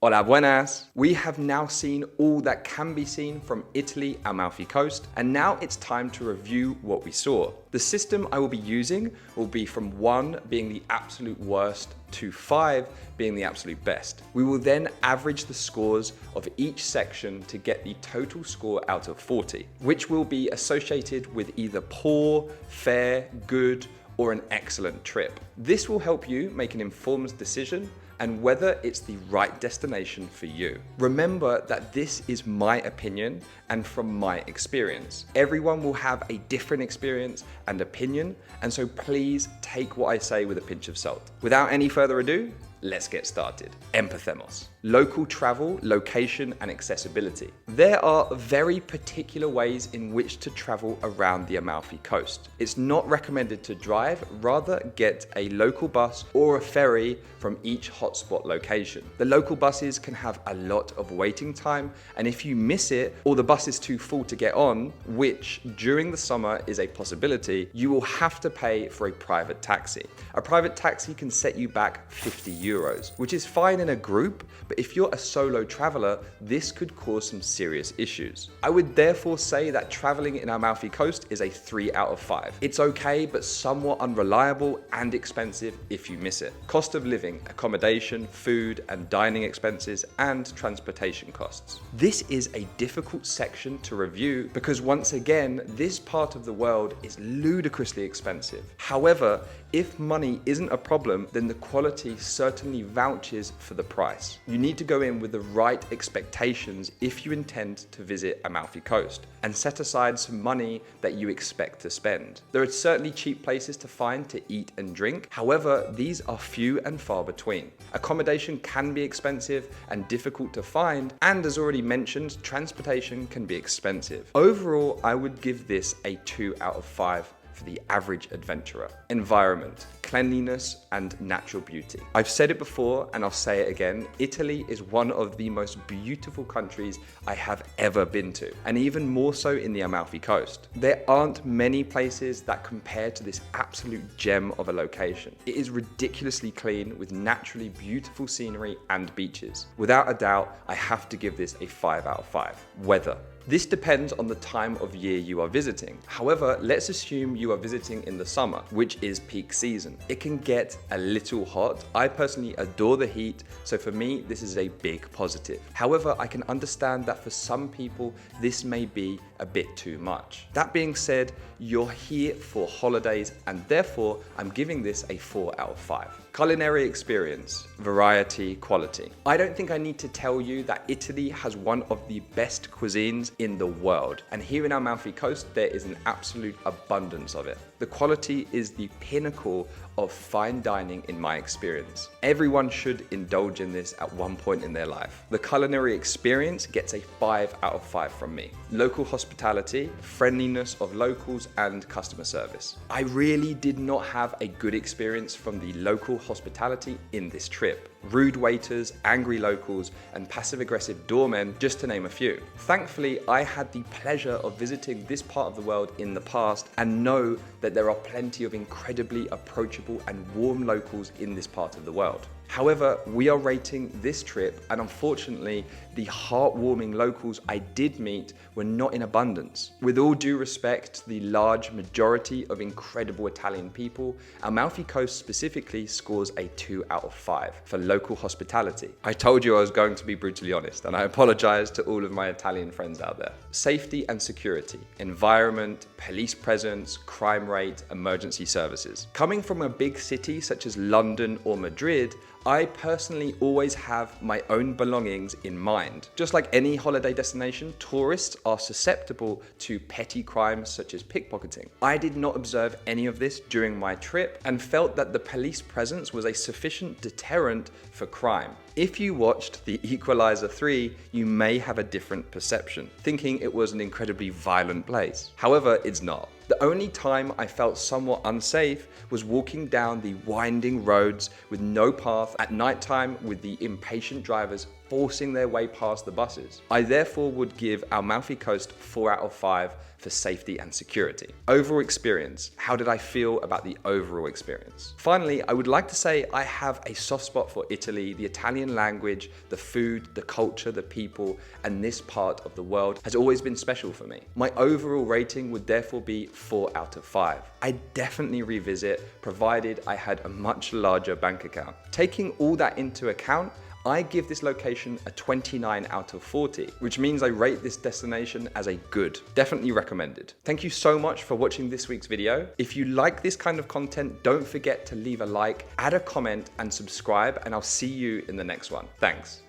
Hola Buenas! We have now seen all that can be seen from Italy, Amalfi Coast, and now it's time to review what we saw. The system I will be using will be from 1 being the absolute worst to 5 being the absolute best. We will then average the scores of each section to get the total score out of 40, which will be associated with either poor, fair, good, or an excellent trip. This will help you make an informed decision and whether it's the right destination for you. Remember that this is my opinion and from my experience. Everyone will have a different experience and opinion, and so please take what I say with a pinch of salt. Without any further ado, let's get started. Empecemos. Local travel, location, and accessibility. There are very particular ways in which to travel around the Amalfi Coast. It's not recommended to drive, rather get a local bus or a ferry from each hotspot location. The local buses can have a lot of waiting time, and if you miss it or the bus is too full to get on, which during the summer is a possibility, you will have to pay for a private taxi. A private taxi can set you back €50, which is fine in a group, but if you're a solo traveler, this could cause some serious issues. I would therefore say that traveling in Amalfi Coast is a 3 out of 5. It's okay, but somewhat unreliable and expensive if you miss it. Cost of living, accommodation, food and dining expenses, and transportation costs. This is a difficult section to review because once again, this part of the world is ludicrously expensive. However, if money isn't a problem, then the quality certainly vouches for the price. You need to go in with the right expectations if you intend to visit Amalfi Coast and set aside some money that you expect to spend. There are certainly cheap places to find to eat and drink. However, these are few and far between. Accommodation can be expensive and difficult to find, and as already mentioned, transportation can be expensive. Overall, I would give this a 2 out of 5 for the average adventurer. Environment, cleanliness, and natural beauty. I've said it before and I'll say it again, Italy is one of the most beautiful countries I have ever been to, and even more so in the Amalfi Coast. There aren't many places that compare to this absolute gem of a location. It is ridiculously clean with naturally beautiful scenery and beaches. Without a doubt, I have to give this a 5 out of 5. Weather. This depends on the time of year you are visiting. However, let's assume you are visiting in the summer, which is peak season. It can get a little hot. I personally adore the heat, so for me, this is a big positive. However, I can understand that for some people, this may be a bit too much. That being said, you're here for holidays, and therefore, I'm giving this a 4 out of 5. Culinary experience, variety, quality. I don't think I need to tell you that Italy has one of the best cuisines in the world. And here in Amalfi Coast, there is an absolute abundance of it. The quality is the pinnacle of fine dining in my experience. Everyone should indulge in this at one point in their life. The culinary experience gets a 5 out of 5 from me. Local hospitality, friendliness of locals, and customer service. I really did not have a good experience from the local hospitality in this trip. Rude waiters, angry locals, and passive-aggressive doormen, just to name a few. Thankfully, I had the pleasure of visiting this part of the world in the past and know that there are plenty of incredibly approachable and warm locals in this part of the world. However, we are rating this trip, and unfortunately, the heartwarming locals I did meet were not in abundance. With all due respect to the large majority of incredible Italian people, Amalfi Coast specifically scores a 2 out of 5 for local hospitality. I told you I was going to be brutally honest, and I apologize to all of my Italian friends out there. Safety and security, environment, police presence, crime rate, emergency services. Coming from a big city such as London or Madrid, I personally always have my own belongings in mind. Just like any holiday destination, tourists are susceptible to petty crimes such as pickpocketing. I did not observe any of this during my trip and felt that the police presence was a sufficient deterrent for crime. If you watched The Equalizer 3, you may have a different perception, thinking it was an incredibly violent place. However, it's not. The only time I felt somewhat unsafe was walking down the winding roads with no path at nighttime with the impatient drivers forcing their way past the buses. I therefore would give Amalfi Coast 4 out of 5 for safety and security. Overall experience. How did I feel about the overall experience? Finally, I would like to say I have a soft spot for Italy, the Italian Italian language, the food, the culture, the people, and this part of the world has always been special for me. My overall rating would therefore be 4 out of 5. I'd definitely revisit, provided I had a much larger bank account. Taking all that into account, I give this location a 29 out of 40, which means I rate this destination as a good. Definitely recommended. Thank you so much for watching this week's video. If you like this kind of content, don't forget to leave a like, add a comment, and subscribe, and I'll see you in the next one. Thanks.